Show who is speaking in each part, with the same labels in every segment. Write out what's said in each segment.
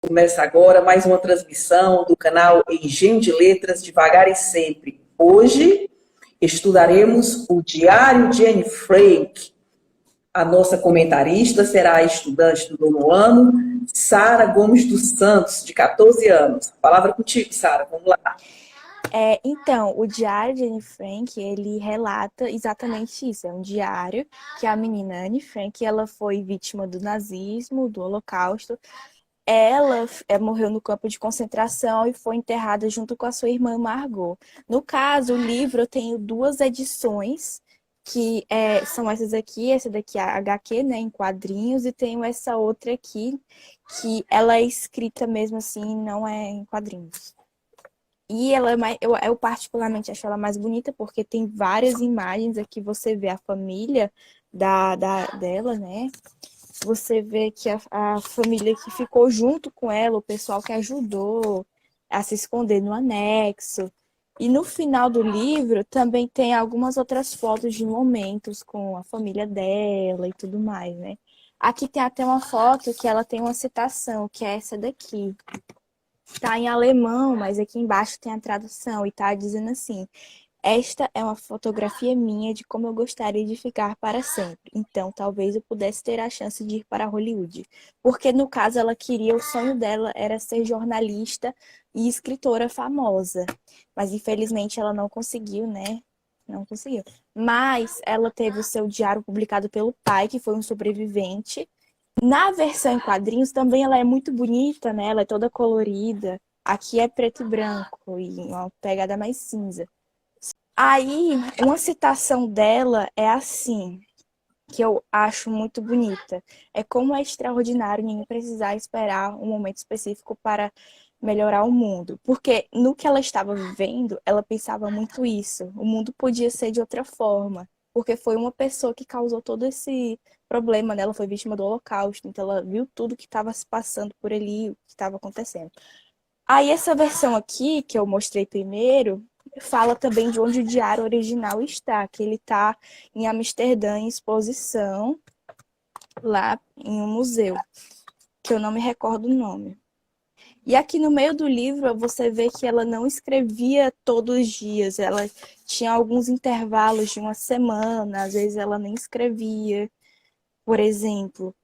Speaker 1: Começa agora mais uma transmissão do canal Engenho de Letras Devagar e Sempre. Hoje estudaremos o Diário de Anne Frank. A nossa comentarista será a estudante do nono ano, Sara Gomes dos Santos, de 14 anos. Palavra contigo, Sara, vamos lá.
Speaker 2: Então, o Diário de Anne Frank, ele relata exatamente isso. É um diário que a menina Anne Frank, ela foi vítima do nazismo, do Holocausto. Ela morreu no campo de concentração e foi enterrada junto com a sua irmã Margot. No caso, o livro eu tenho duas edições, que são essas aqui. Essa daqui é a HQ, né, em quadrinhos, e tenho essa outra aqui, que ela é escrita mesmo assim, não é em quadrinhos. E ela é mais, eu particularmente acho ela mais bonita porque tem várias imagens aqui. Você vê a família dela, né? Você vê que a família que ficou junto com ela, o pessoal que ajudou a se esconder no anexo. E no final do livro também tem algumas outras fotos de momentos com a família dela e tudo mais, né? Aqui tem até uma foto que ela tem uma citação, que é essa daqui. Tá em alemão, mas aqui embaixo tem a tradução e tá dizendo assim: esta é uma fotografia minha de como eu gostaria de ficar para sempre. Então, talvez eu pudesse ter a chance de ir para Hollywood. Porque, no caso, ela queria, o sonho dela era ser jornalista e escritora famosa. Mas, infelizmente, ela não conseguiu, né? Não conseguiu. Mas ela teve o seu diário publicado pelo pai, que foi um sobrevivente. Na versão em quadrinhos também ela é muito bonita, né? Ela é toda colorida. Aqui é preto e branco e uma pegada mais cinza. Aí, uma citação dela é assim, que eu acho muito bonita. É como é extraordinário ninguém precisar esperar um momento específico para melhorar o mundo. Porque no que ela estava vivendo, ela pensava muito isso. O mundo podia ser de outra forma. Porque foi uma pessoa que causou todo esse problema, né? Ela foi vítima do Holocausto. Então ela viu tudo que estava se passando por ali, o que estava acontecendo. Aí essa versão aqui, que eu mostrei primeiro, fala também de onde o diário original está, que ele está em Amsterdã, em exposição, lá em um museu, que eu não me recordo o nome. E aqui no meio do livro você vê que ela não escrevia todos os dias, ela tinha alguns intervalos de uma semana, às vezes ela nem escrevia. Por exemplo,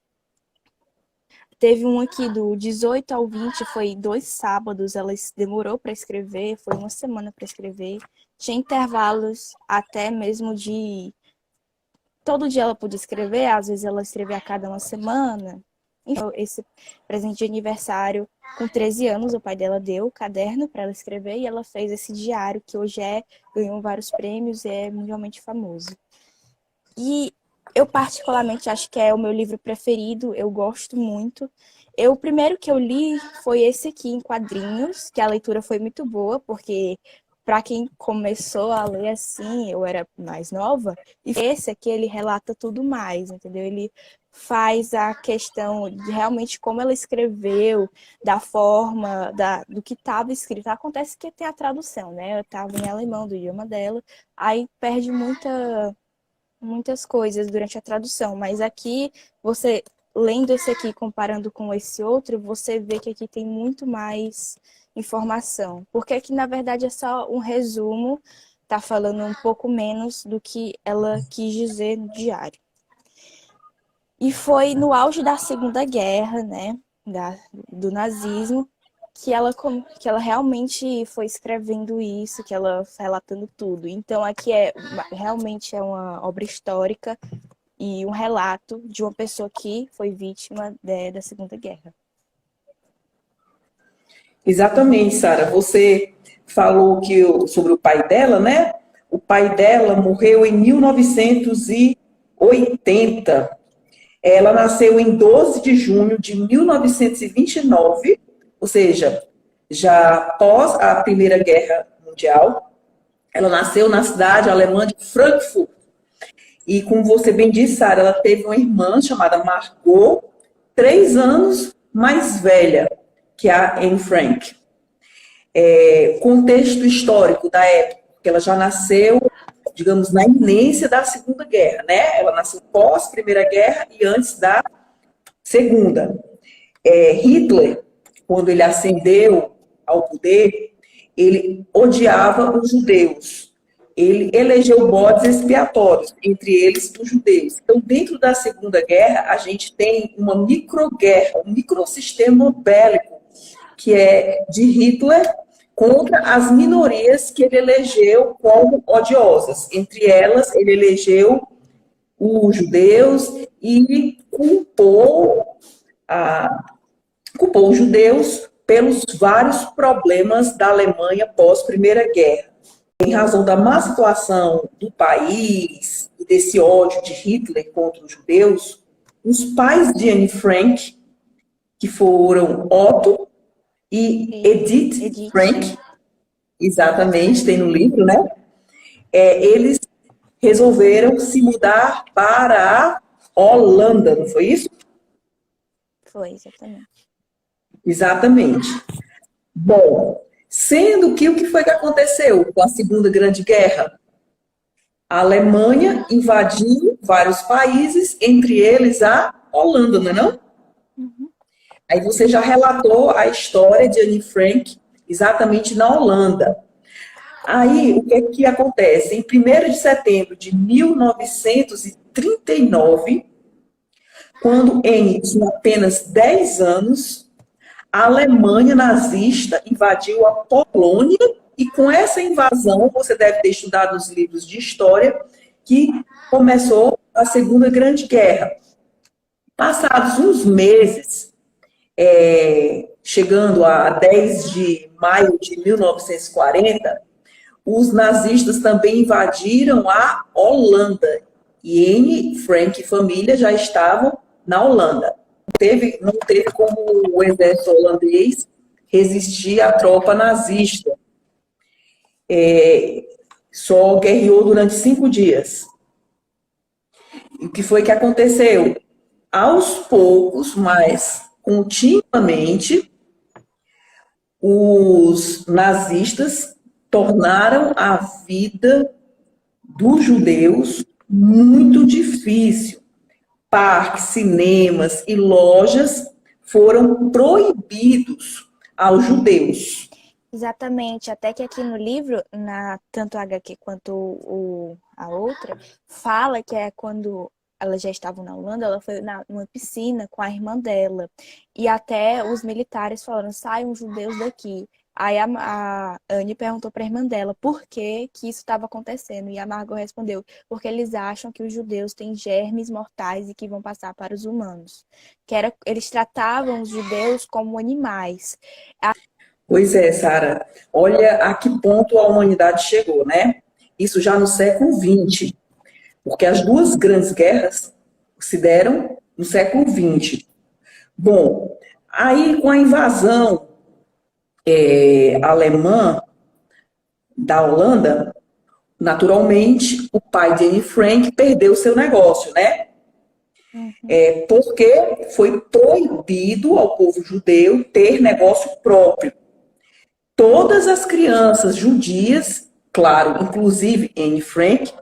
Speaker 2: teve um aqui do 18 ao 20, foi 2 sábados, ela demorou para escrever, foi uma semana para escrever. Tinha intervalos até mesmo de... Todo dia ela podia escrever, às vezes ela escrevia a cada uma semana. Então, esse presente de aniversário, com 13 anos, o pai dela deu o caderno para ela escrever e ela fez esse diário, que hoje ganhou vários prêmios e é mundialmente famoso. E eu particularmente acho que é o meu livro preferido, eu gosto muito. O primeiro que eu li foi esse aqui, em quadrinhos, que a leitura foi muito boa, porque para quem começou a ler assim, eu era mais nova, e esse aqui ele relata tudo mais, entendeu? Ele faz a questão de realmente como ela escreveu, da forma, do que estava escrito. Acontece que tem a tradução, né? Eu estava em alemão, do idioma dela, aí perde muitas coisas durante a tradução, mas aqui você lendo esse aqui comparando com esse outro, você vê que aqui tem muito mais informação, porque aqui na verdade é só um resumo, tá falando um pouco menos do que ela quis dizer no diário. E foi no auge da Segunda Guerra, né, do nazismo, que ela realmente foi escrevendo isso, que ela relatando tudo. Então aqui realmente é uma obra histórica e um relato de uma pessoa que foi vítima da Segunda Guerra.
Speaker 1: Exatamente, Sara. Você falou sobre o pai dela, né? O pai dela morreu em 1980. Ela nasceu em 12 de junho de 1929, ou seja, já após a Primeira Guerra Mundial. Ela nasceu na cidade alemã de Frankfurt. E como você bem disse, Sara, ela teve uma irmã chamada Margot, 3 anos mais velha que a Anne Frank. Contexto histórico da época, porque ela já nasceu, digamos, na iminência da Segunda Guerra, né? Ela nasceu pós Primeira Guerra e antes da Segunda. Hitler quando ele ascendeu ao poder, ele odiava os judeus. Ele elegeu bodes expiatórios, entre eles os judeus. Então, dentro da Segunda Guerra, a gente tem uma microguerra, um microsistema bélico, que é de Hitler contra as minorias que ele elegeu como odiosas. Entre elas, ele elegeu os judeus e culpou os judeus pelos vários problemas da Alemanha pós-Primeira Guerra. Em razão da má situação do país e desse ódio de Hitler contra os judeus, os pais de Anne Frank, que foram Otto e Edith Frank, exatamente, tem no livro, né? Eles resolveram se mudar para a Holanda, não foi isso?
Speaker 2: Foi, exatamente.
Speaker 1: Exatamente. Bom, sendo que o que foi que aconteceu com a Segunda Grande Guerra? A Alemanha invadiu vários países, entre eles a Holanda, não é não?
Speaker 2: Uhum.
Speaker 1: Aí você já relatou a história de Anne Frank exatamente na Holanda. Aí, o que é que acontece? Em 1º de setembro de 1939, quando Anne tinha apenas 10 anos, a Alemanha nazista invadiu a Polônia e com essa invasão, você deve ter estudado nos livros de história, que começou a Segunda Grande Guerra. Passados uns meses, chegando a 10 de maio de 1940, os nazistas também invadiram a Holanda. E Anne Frank e família já estavam na Holanda. Não teve como o exército holandês resistir à tropa nazista. Só guerreou durante 5 dias. E o que foi que aconteceu? Aos poucos, mas continuamente, os nazistas tornaram a vida dos judeus muito difícil. Parques, cinemas e lojas foram proibidos aos judeus.
Speaker 2: Exatamente, até que aqui no livro, tanto a HQ quanto a outra, fala que é quando elas já estavam na Holanda, ela foi numa piscina com a irmã dela. E até os militares falaram, saiam judeus daqui. Aí a Anne perguntou para a irmã dela por que isso estava acontecendo. E a Margot respondeu, porque eles acham que os judeus têm germes mortais e que vão passar para os humanos. Eles tratavam os judeus como animais.
Speaker 1: Pois é, Sara. Olha a que ponto a humanidade chegou, né? Isso já no século XX. Porque as duas grandes guerras se deram no século XX. Bom, aí com a invasão alemã da Holanda, naturalmente, o pai de Anne Frank perdeu seu negócio, né? Porque foi proibido ao povo judeu ter negócio próprio. Todas as crianças judias, claro, inclusive Anne Frank,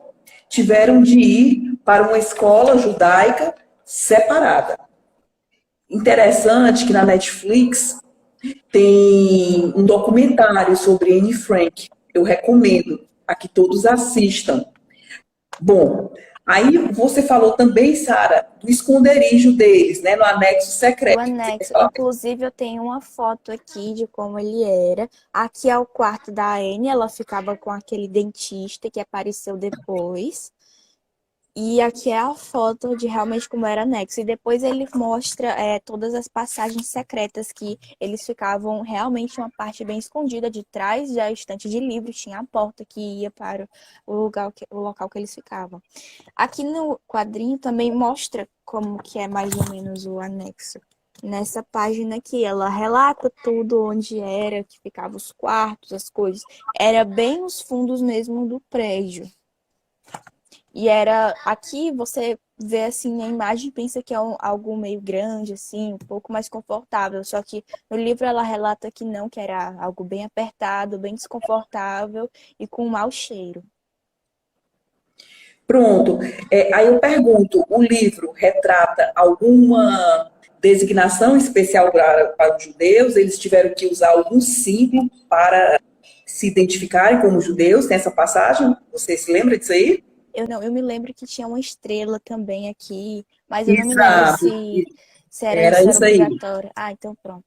Speaker 1: tiveram de ir para uma escola judaica separada. Interessante que na Netflix tem um documentário sobre Anne Frank. Eu recomendo a que todos assistam. Bom, aí você falou também, Sara, do esconderijo deles, né, no anexo secreto.
Speaker 2: O anexo. Inclusive, eu tenho uma foto aqui de como ele era. Aqui é o quarto da Anne, ela ficava com aquele dentista que apareceu depois. E aqui é a foto de realmente como era anexo. E depois ele mostra todas as passagens secretas que eles ficavam realmente uma parte bem escondida de trás da estante de livros. Tinha a porta que ia para o local que eles ficavam. Aqui no quadrinho também mostra como que é mais ou menos o anexo. Nessa página aqui, ela relata tudo onde era, que ficavam os quartos, as coisas. Era bem os fundos mesmo do prédio. E era aqui você vê assim a imagem e pensa que é algo meio grande, assim, um pouco mais confortável. Só que no livro ela relata que não, que era algo bem apertado, bem desconfortável e com um mau cheiro.
Speaker 1: Pronto. Aí eu pergunto, o livro retrata alguma designação especial para os judeus, eles tiveram que usar algum símbolo para se identificarem como judeus. Tem essa passagem? Você se lembra disso aí?
Speaker 2: Eu me lembro que tinha uma estrela também aqui, mas eu não me lembro
Speaker 1: Exato,
Speaker 2: se era
Speaker 1: era
Speaker 2: isso, era
Speaker 1: isso aí.
Speaker 2: obrigatório. Ah, então pronto.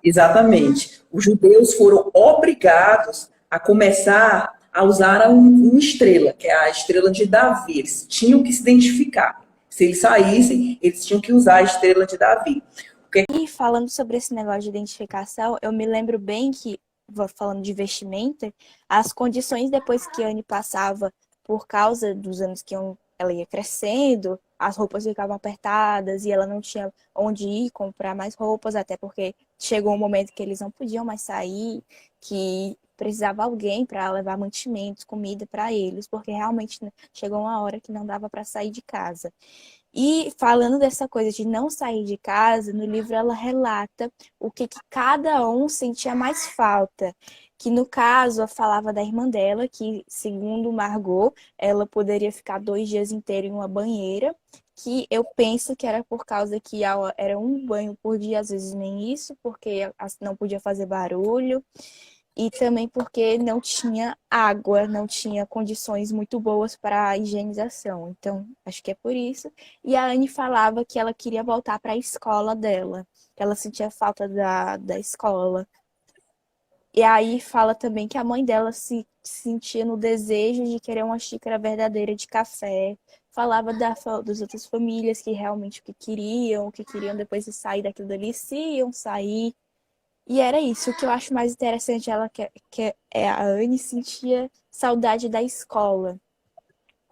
Speaker 1: Exatamente. Os judeus foram obrigados a começar a usar uma estrela, que é a estrela de Davi. Eles tinham que se identificar. Se eles saíssem, eles tinham que usar a estrela de Davi.
Speaker 2: E falando sobre esse negócio de identificação, eu me lembro bem que, falando de vestimenta, as condições depois que a Anne passava, por causa dos anos que ela ia crescendo, as roupas ficavam apertadas e ela não tinha onde ir comprar mais roupas, até porque chegou um momento que eles não podiam mais sair, que precisava alguém para levar mantimentos, comida para eles, porque realmente chegou uma hora que não dava para sair de casa. E falando dessa coisa de não sair de casa, no livro ela relata o que cada um sentia mais falta. Que no caso, ela falava da irmã dela, que segundo Margot, ela poderia ficar 2 dias inteiros em uma banheira, que eu penso que era por causa que era um banho por dia, às vezes nem isso, porque não podia fazer barulho. E também porque não tinha água, não tinha condições muito boas para a higienização. Então, acho que é por isso. E a Anne falava que ela queria voltar para a escola dela, que ela sentia falta da escola. E aí fala também que a mãe dela se sentia no desejo de querer uma xícara verdadeira de café. Falava das outras famílias que realmente o que queriam depois de sair daquilo dali, se iam sair. E era isso. O que eu acho mais interessante ela que é a Anne sentia saudade da escola,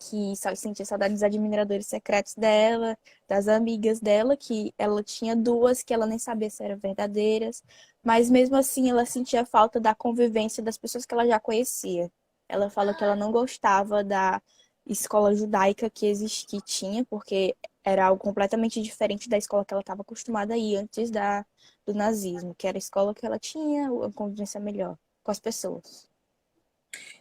Speaker 2: que só sentia saudade dos admiradores secretos dela, das amigas dela, que ela tinha duas que ela nem sabia se eram verdadeiras, mas mesmo assim ela sentia falta da convivência das pessoas que ela já conhecia. Ela fala que ela não gostava da escola judaica que tinha, porque era algo completamente diferente da escola que ela estava acostumada a ir antes do nazismo, que era a escola que ela tinha uma convivência melhor com as pessoas.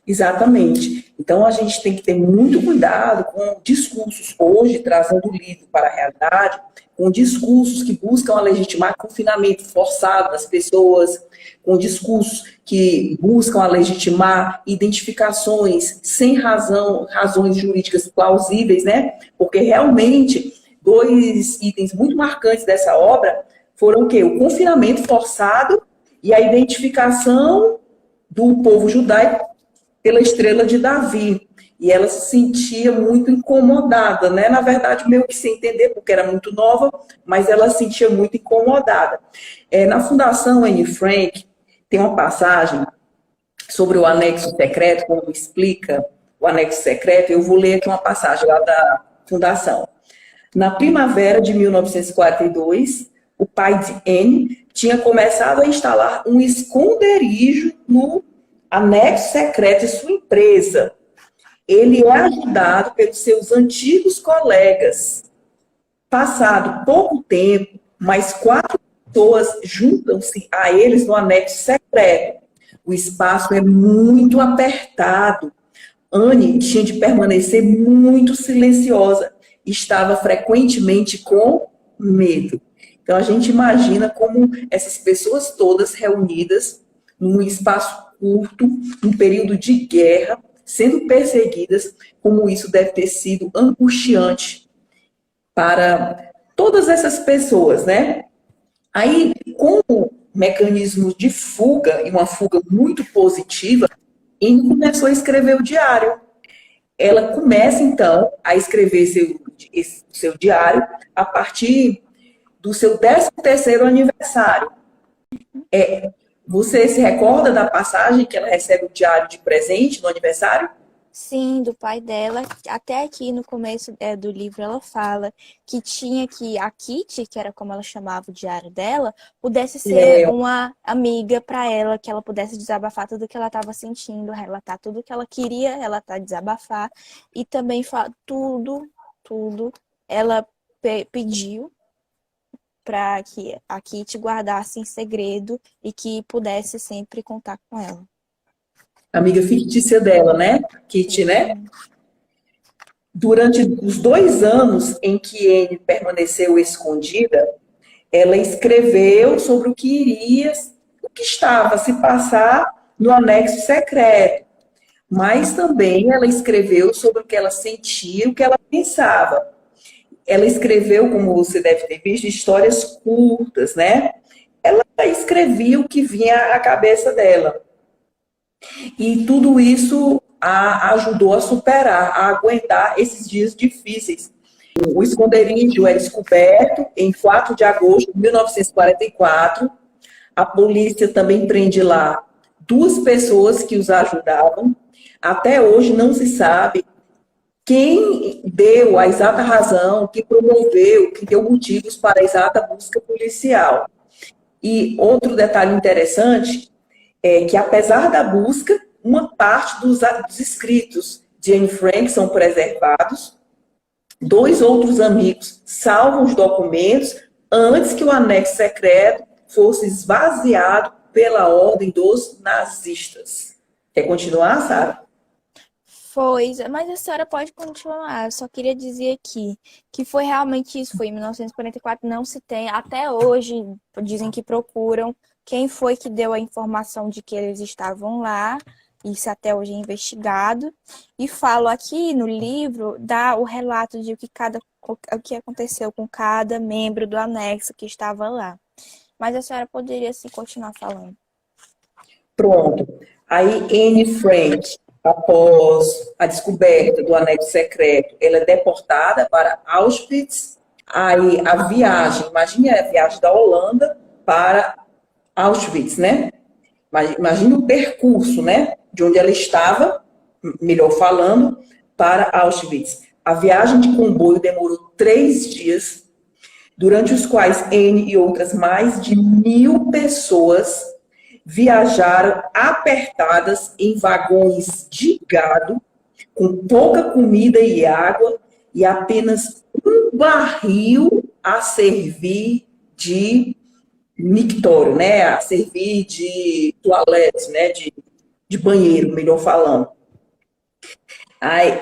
Speaker 1: Exatamente. Então, a gente tem que ter muito cuidado com discursos, hoje, trazendo o livro para a realidade, com discursos que buscam legitimar confinamento forçado das pessoas, com discursos que buscam legitimar identificações sem razões jurídicas plausíveis, né? Porque realmente, 2 itens muito marcantes dessa obra foram o quê? O confinamento forçado e a identificação do povo judaico pela estrela de Davi. E ela se sentia muito incomodada, né? Na verdade, meio que sem entender, porque era muito nova, mas ela se sentia muito incomodada. Na Fundação Anne Frank, tem uma passagem sobre o anexo secreto, quando explica o anexo secreto. Eu vou ler aqui uma passagem lá da Fundação. Na primavera de 1942, o pai de Anne tinha começado a instalar um esconderijo no anexo secreto de sua empresa. Ele é ajudado pelos seus antigos colegas. Passado pouco tempo, mais 4 pessoas juntam-se a eles no anexo secreto. O espaço é muito apertado. Anne tinha de permanecer muito silenciosa. Estava frequentemente com medo. Então, a gente imagina como essas pessoas todas reunidas num espaço curto, num período de guerra, sendo perseguidas, como isso deve ter sido angustiante para todas essas pessoas, né? Aí, como mecanismo de fuga, e uma fuga muito positiva, ele começou a escrever o diário. Ela começa, então, a escrever seu diário a partir do seu 13º aniversário. Você se recorda da passagem que ela recebe o diário de presente no aniversário?
Speaker 2: Sim, do pai dela. Até aqui no começo do livro ela fala que tinha que a Kitty, que era como ela chamava o diário dela, pudesse ser uma amiga para ela, que ela pudesse desabafar tudo que ela estava sentindo, relatar tudo que ela queria relatar, desabafar. E também tudo ela pediu para que a Kitty guardasse em segredo e que pudesse sempre contar com ela.
Speaker 1: Amiga fictícia dela, né? Kitty, né? Durante os 2 anos em que Anne permaneceu escondida, ela escreveu sobre o que estava a se passar no anexo secreto, mas também ela escreveu sobre o que ela sentia, o que ela pensava. Ela escreveu, como você deve ter visto, histórias curtas, né? Ela escrevia o que vinha à cabeça dela. E tudo isso a ajudou a superar, a aguentar esses dias difíceis. O esconderijo é descoberto em 4 de agosto de 1944. A polícia também prende lá 2 pessoas que os ajudavam. Até hoje não se sabe quem deu a exata razão, que promoveu, que deu motivos para a exata busca policial. E outro detalhe interessante é que, apesar da busca, uma parte dos escritos de Anne Frank são preservados. 2 outros amigos salvam os documentos antes que o anexo secreto fosse esvaziado pela ordem dos nazistas. Quer continuar, Sara?
Speaker 2: Foi, mas a senhora pode continuar. Eu só queria dizer aqui que foi realmente isso. Foi em 1944, não se tem. Até hoje, dizem que procuram quem foi que deu a informação de que eles estavam lá. Isso até hoje é investigado. E falo aqui no livro, dá o relato de o que aconteceu com cada membro do anexo que estava lá. Mas a senhora poderia, assim, continuar falando.
Speaker 1: Pronto. Aí, Anne Frank, após a descoberta do anexo secreto, ela é deportada para Auschwitz. Aí, a viagem, imagine a viagem da Holanda para Auschwitz, né? Imagine o percurso, né? De onde ela estava, melhor falando, para Auschwitz. A viagem de comboio demorou 3 dias, durante os quais Anne e outras mais de 1.000 pessoas viajaram apertadas em vagões de gado, com pouca comida e água, e apenas um barril a servir de mictório, né? A servir de toalete, né? De banheiro, melhor falando. Aí,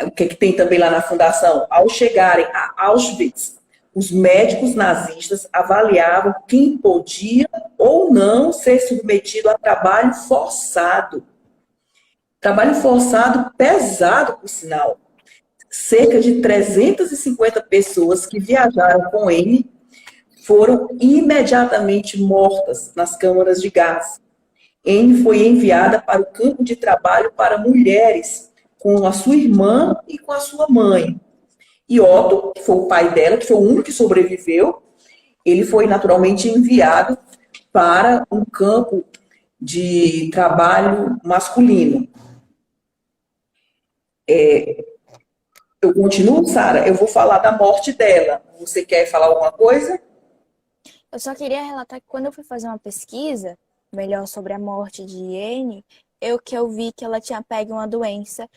Speaker 1: o que tem também lá na fundação? Ao chegarem a Auschwitz, os médicos nazistas avaliavam quem podia ou não ser submetido a trabalho forçado. Trabalho forçado pesado, por sinal. Cerca de 350 pessoas que viajaram com ele foram imediatamente mortas nas câmaras de gás. Anne foi enviada para o campo de trabalho para mulheres, com a sua irmã e com a sua mãe. E Otto, que foi o pai dela, que foi o único que sobreviveu, ele foi naturalmente enviado para um campo de trabalho masculino. Eu continuo, Sara? Eu vou falar da morte dela. Você quer falar alguma coisa?
Speaker 2: Eu só queria relatar que quando eu fui fazer uma pesquisa melhor sobre a morte de Anne, eu vi que ela tinha pego uma doença.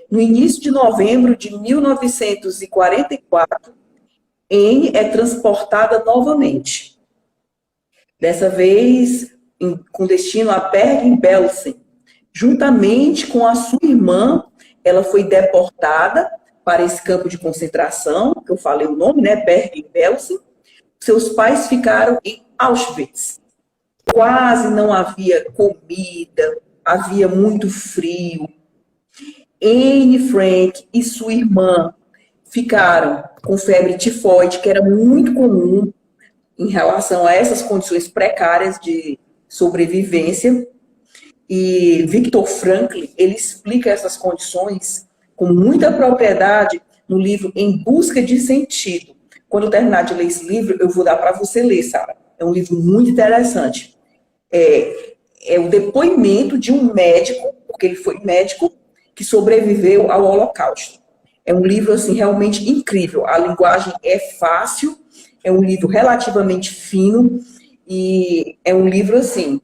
Speaker 1: No início de novembro de 1944, Anne é transportada novamente. Dessa vez, com destino a Bergen-Belsen. Juntamente com a sua irmã, ela foi deportada para esse campo de concentração, que eu falei o nome, né? Bergen-Belsen. Seus pais ficaram em Auschwitz. Quase não havia comida, havia muito frio. Anne Frank e sua irmã ficaram com febre tifoide, que era muito comum em relação a essas condições precárias de sobrevivência. E Viktor Frankl, ele explica essas condições com muita propriedade no livro Em Busca de Sentido. Quando eu terminar de ler esse livro, eu vou dar para você ler, Sara. É um livro muito interessante. É o depoimento de um médico, porque ele foi médico, que sobreviveu ao Holocausto. É um livro, assim, realmente incrível. A linguagem é fácil, é um livro relativamente fino, e é um livro, assim,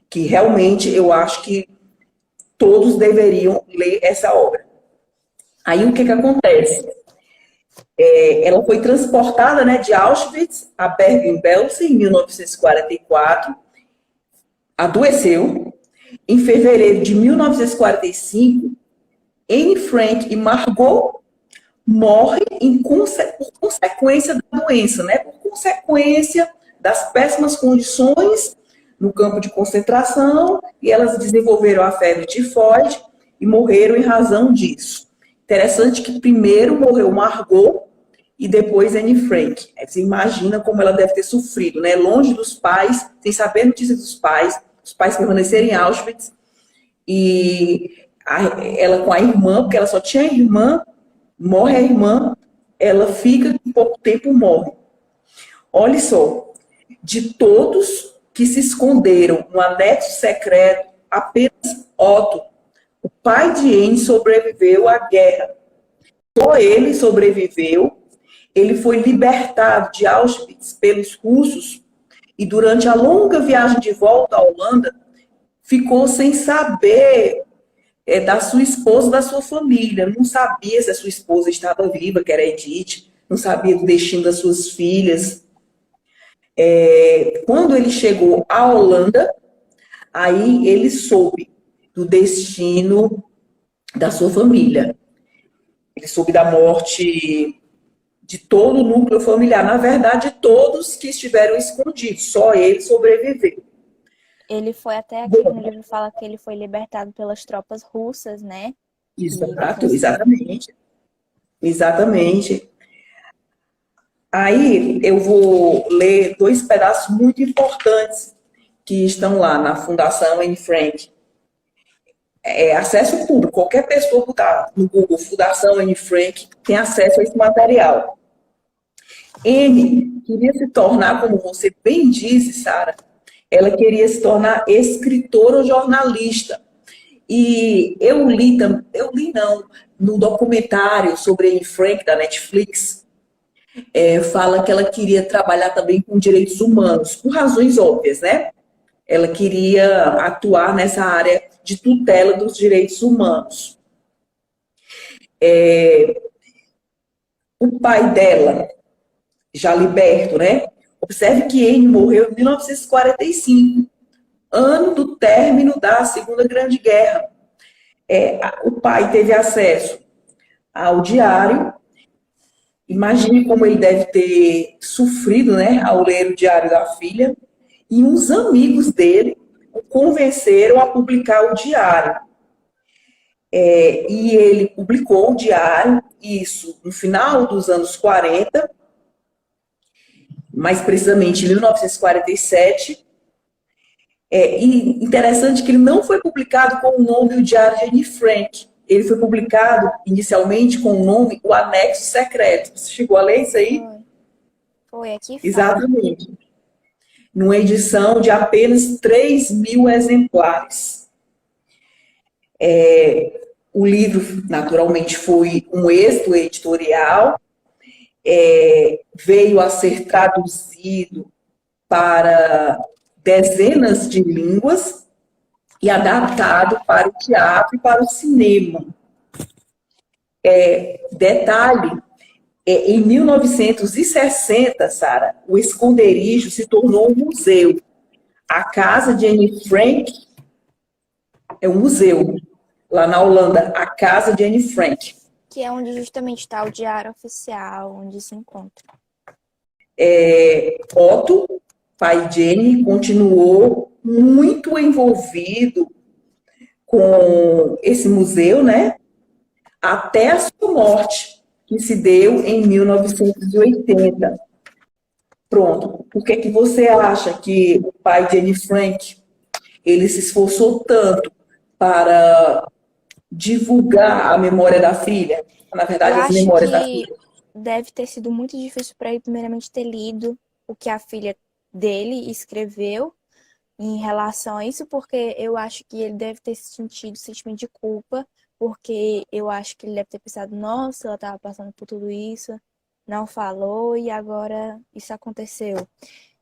Speaker 1: que realmente eu acho que todos deveriam ler essa obra. Aí, o que acontece? Ela foi transportada, né, de Auschwitz a Bergen-Belsen, em 1944, adoeceu. Em fevereiro de 1945, Anne Frank e Margot morrem por consequência da doença, né? Por consequência das péssimas condições no campo de concentração, e elas desenvolveram a febre tifoide e morreram em razão disso. Interessante que primeiro morreu Margot e depois Anne Frank. Você imagina como ela deve ter sofrido, né? Longe dos pais, sem saber a notícia dos pais, os pais permaneceram em Auschwitz, e ela com a irmã, porque ela só tinha a irmã, morre a irmã, ela fica, em pouco tempo morre. Olha só, de todos que se esconderam no anexo secreto, apenas Otto, o pai de Anne, sobreviveu à guerra. Só ele sobreviveu. Ele foi libertado de Auschwitz pelos russos e durante a longa viagem de volta à Holanda, ficou sem saber da sua esposa, da sua família. Não sabia se a sua esposa estava viva, que era Edith, não sabia do destino das suas filhas. Quando ele chegou à Holanda, aí ele soube do destino da sua família. Ele soube da morte de todo o núcleo familiar. Na verdade, todos que estiveram escondidos, só ele sobreviveu.
Speaker 2: Ele foi até aqui no livro fala que ele foi libertado pelas tropas russas, né?
Speaker 1: Exatamente. Exatamente. Aí eu vou ler dois pedaços muito importantes que estão lá na Fundação Anne Frank. Acesso público. Qualquer pessoa que está no Google Fundação Anne Frank tem acesso a esse material. Anne queria se tornar, como você bem disse, Sara, ela queria se tornar escritora ou jornalista. E eu li no documentário sobre Anne Frank, da Netflix, fala que ela queria trabalhar também com direitos humanos, por razões óbvias, né? Ela queria atuar nessa área de tutela dos direitos humanos. O pai dela, já liberto, né? Observe que Anne morreu em 1945, ano do término da Segunda Grande Guerra. O pai teve acesso ao diário. Imagine como ele deve ter sofrido, né, ao ler o diário da filha. E uns amigos dele o convenceram a publicar o diário. E ele publicou o diário, isso no final dos anos 40, mais precisamente em 1947. E interessante que ele não foi publicado com o nome O Diário de Anne Frank. Ele foi publicado inicialmente com o nome O Anexo Secreto. Você chegou a ler isso aí?
Speaker 2: Foi aqui.
Speaker 1: Exatamente. Numa edição de apenas 3.000 exemplares. O livro, naturalmente, foi um êxito editorial, veio a ser traduzido para dezenas de línguas e adaptado para o teatro e para o cinema. Detalhe, em 1960, Sara, o esconderijo se tornou um museu. A casa de Anne Frank é um museu, lá na Holanda, a casa de Anne Frank.
Speaker 2: Que é onde justamente está o diário oficial, onde se encontra.
Speaker 1: Otto, pai de Anne, continuou muito envolvido com esse museu, né? Até a sua morte, que se deu em 1980. Pronto. Por que você acha que o pai de Anne Frank, ele se esforçou tanto para divulgar a memória da filha? Na verdade, as memórias da filha.
Speaker 2: Deve ter sido muito difícil para ele, primeiramente, ter lido o que a filha dele escreveu em relação a isso, porque eu acho que ele deve ter sentido sentimento de culpa, porque eu acho que ele deve ter pensado, nossa, ela estava passando por tudo isso, não falou e agora isso aconteceu.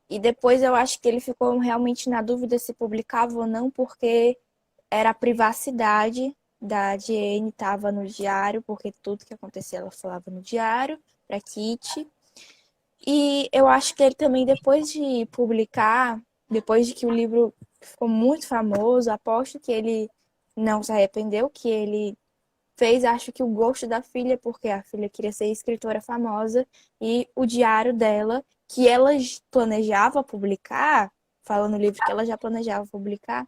Speaker 2: E depois eu acho que ele ficou realmente na dúvida se publicava ou não, porque era a privacidade da Jane, estava no diário, porque tudo que acontecia ela falava no diário para Kitty. E eu acho que ele também, depois de publicar, depois de que o livro ficou muito famoso, aposto que ele não se arrependeu, que ele fez, acho que o gosto da filha, porque a filha queria ser escritora famosa, e o diário dela, que ela planejava publicar, fala no livro que ela já planejava publicar,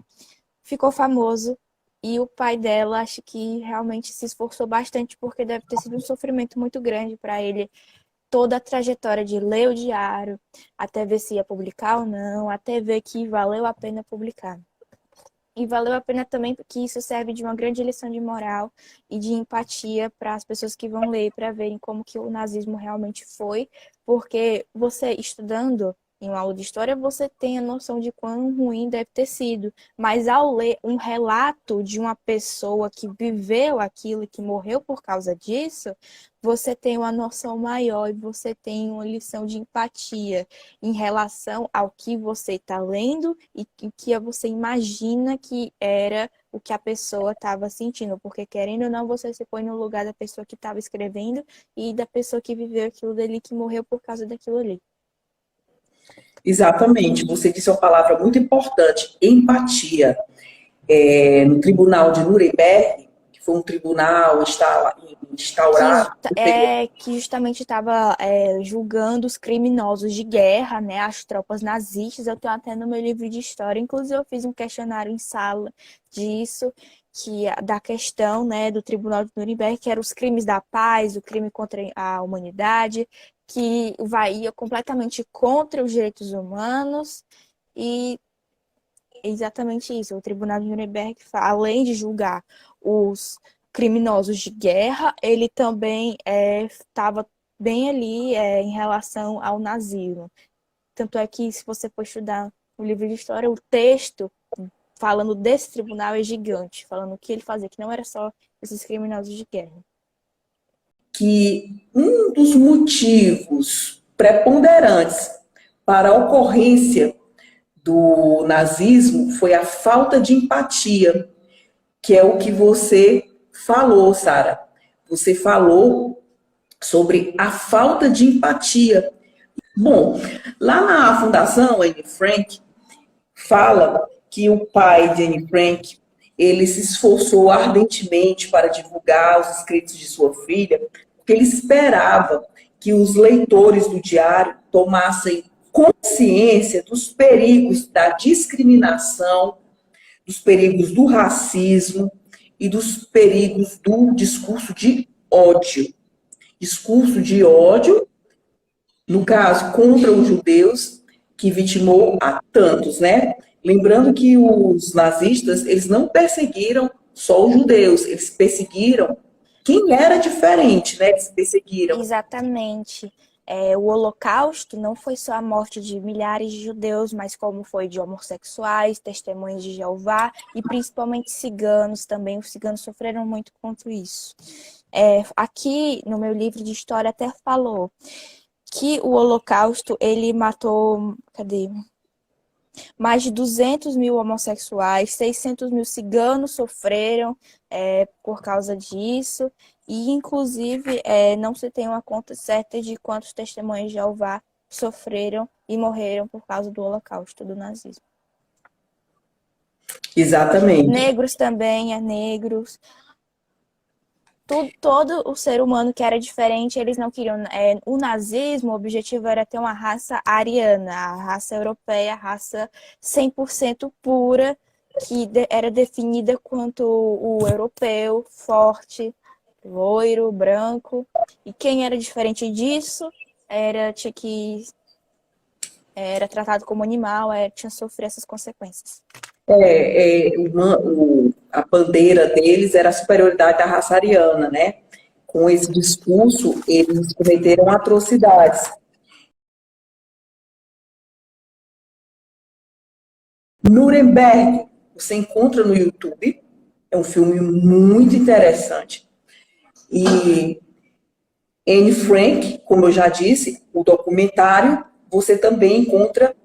Speaker 2: ficou famoso. E o pai dela, acho que realmente se esforçou bastante, porque deve ter sido um sofrimento muito grande para ele, toda a trajetória de ler o diário, até ver se ia publicar ou não, até ver que valeu a pena publicar. E valeu a pena também porque isso serve de uma grande lição de moral e de empatia para as pessoas que vão ler, para verem como que o nazismo realmente foi, porque você estudando em uma aula de história, você tem a noção de quão ruim deve ter sido, mas ao ler um relato de uma pessoa que viveu aquilo e que morreu por causa disso, você tem uma noção maior e você tem uma lição de empatia em relação ao que você está lendo e o que você imagina que era o que a pessoa estava sentindo, porque querendo ou não, você se põe no lugar da pessoa que estava escrevendo e da pessoa que viveu aquilo dali, que morreu por causa daquilo ali.
Speaker 1: Exatamente, você disse uma palavra muito importante, empatia. No tribunal de Nuremberg, que foi um tribunal instaurado no período.
Speaker 2: Que justamente estava julgando os criminosos de guerra, né, as tropas nazistas. Eu tenho até no meu livro de história, inclusive eu fiz um questionário em sala disso, da questão, né, do Tribunal de Nuremberg, que eram os crimes da paz, o crime contra a humanidade, que ia completamente contra os direitos humanos. E exatamente isso. O Tribunal de Nuremberg, além de julgar os criminosos de guerra, ele também estava bem ali em relação ao nazismo. Tanto é que, se você for estudar o livro de história, o texto falando desse tribunal é gigante, falando o que ele fazia, que não era só esses criminosos de guerra.
Speaker 1: Que um dos motivos preponderantes para a ocorrência do nazismo foi a falta de empatia, que é o que você falou, Sara. Você falou sobre a falta de empatia. Bom, lá na Fundação Anne Frank, fala que o pai de Anne Frank, ele se esforçou ardentemente para divulgar os escritos de sua filha, porque ele esperava que os leitores do diário tomassem consciência dos perigos da discriminação, dos perigos do racismo e dos perigos do discurso de ódio. Discurso de ódio, no caso, contra os judeus, que vitimou a tantos, né? Lembrando que os nazistas, eles não perseguiram só os judeus, eles perseguiram quem era diferente, né? Eles perseguiram.
Speaker 2: Exatamente. O Holocausto não foi só a morte de milhares de judeus, mas como foi de homossexuais, testemunhas de Jeová e principalmente ciganos também. Os ciganos sofreram muito contra isso. Aqui no meu livro de história até falou que o Holocausto ele matou, mais de 200 mil homossexuais, 600 mil ciganos sofreram por causa disso. E, inclusive, não se tem uma conta certa de quantos testemunhas de Jeová sofreram e morreram por causa do Holocausto, do nazismo.
Speaker 1: Exatamente.
Speaker 2: Negros também, negros. Todo o ser humano que era diferente, eles não queriam. O nazismo, o objetivo era ter uma raça ariana, a raça europeia, a raça 100% pura, que era definida quanto o europeu, forte, loiro, branco. E quem era diferente disso era tratado como animal, tinha que sofrer essas consequências.
Speaker 1: A bandeira deles era a superioridade da raça ariana, né? Com esse discurso, eles cometeram atrocidades. Nuremberg, você encontra no YouTube, é um filme muito interessante. E Anne Frank, como eu já disse, o documentário, você também encontra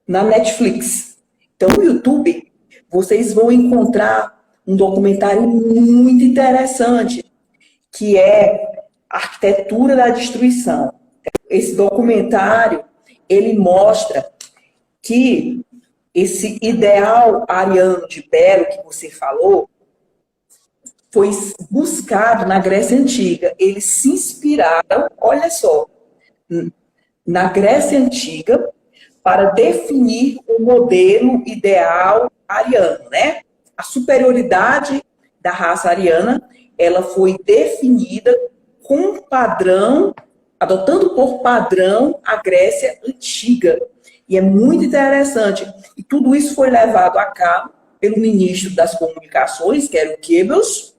Speaker 1: na Netflix. Então, no YouTube, vocês vão encontrar um documentário muito interessante, que é a Arquitetura da Destruição. Esse documentário, ele mostra que esse ideal ariano de belo que você falou foi buscado na Grécia Antiga. Eles se inspiraram, olha só, na Grécia Antiga para definir o modelo ideal ariano, né? A superioridade da raça ariana, ela foi definida com padrão, adotando por padrão a Grécia Antiga. E é muito interessante. E tudo isso foi levado a cabo pelo ministro das Comunicações, que era o Goebbels,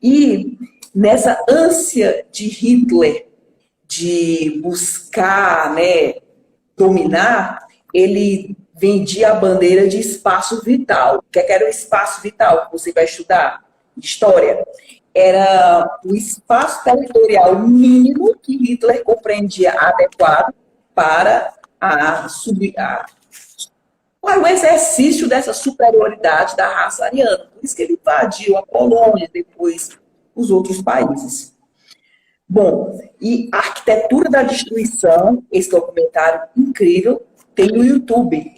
Speaker 1: e nessa ânsia de Hitler de buscar, né, dominar, ele vendia a bandeira de espaço vital. O que era o espaço vital que você vai estudar? História. Era o espaço territorial mínimo que Hitler compreendia adequado para o exercício dessa superioridade da raça ariana. Por isso que ele invadiu a Polônia, depois os outros países. Bom, e a Arquitetura da Destruição, esse documentário incrível, tem no YouTube.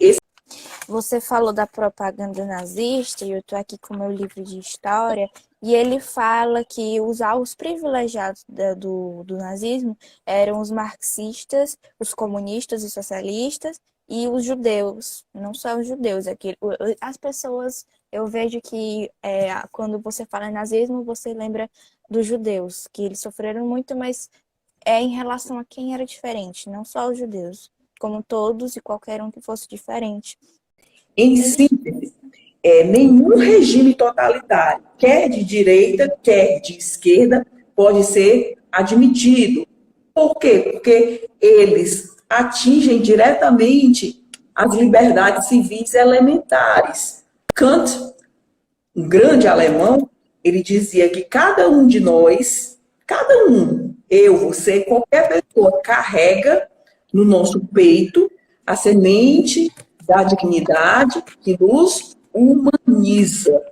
Speaker 2: Você falou da propaganda nazista, e eu estou aqui com o meu livro de história, e ele fala que os alvos privilegiados do nazismo eram os marxistas, os comunistas, os socialistas e os judeus. Não só os judeus, as pessoas, eu vejo que quando você fala em nazismo, você lembra dos judeus, que eles sofreram muito, mas é em relação a quem era diferente, não só os judeus, como todos e qualquer um que fosse diferente.
Speaker 1: Em síntese, nenhum regime totalitário, quer de direita, quer de esquerda, pode ser admitido. Por quê? Porque eles atingem diretamente as liberdades civis elementares. Kant, um grande alemão, ele dizia que cada um de nós, cada um, eu, você, qualquer pessoa, carrega no nosso peito a semente da dignidade que nos humaniza.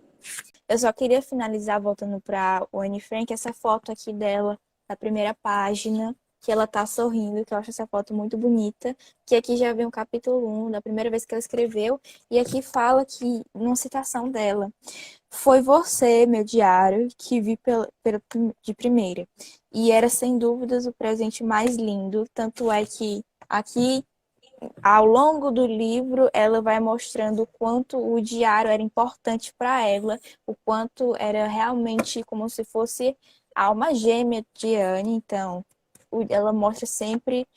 Speaker 2: Eu só queria finalizar voltando para o Anne Frank, essa foto aqui dela, da primeira página, que ela tá sorrindo, que eu acho essa foto muito bonita, que aqui já vem o capítulo 1, da primeira vez que ela escreveu, e aqui fala que, numa citação dela, foi você, meu diário, que vi de primeira, e era sem dúvidas o presente mais lindo, tanto é que aqui ao longo do livro, ela vai mostrando o quanto o diário era importante para ela, o quanto era realmente como se fosse a alma gêmea de Anne. Então, ela mostra sempre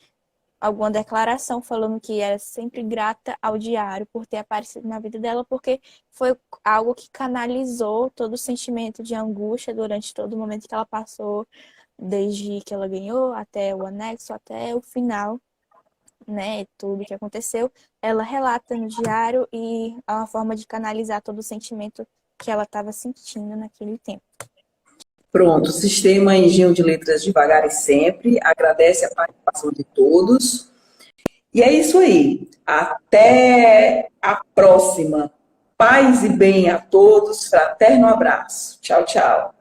Speaker 2: alguma declaração falando que era sempre grata ao diário por ter aparecido na vida dela, porque foi algo que canalizou todo o sentimento de angústia durante todo o momento que ela passou, desde que ela ganhou até o anexo, até o final, né, tudo que aconteceu, ela relata no diário e é uma forma de canalizar todo o sentimento que ela estava sentindo naquele tempo.
Speaker 1: Pronto, o Sistema Engenho de Letras Devagar e Sempre agradece a participação de todos. E é isso aí. Até a próxima. Paz e bem a todos. Fraterno abraço. Tchau, tchau.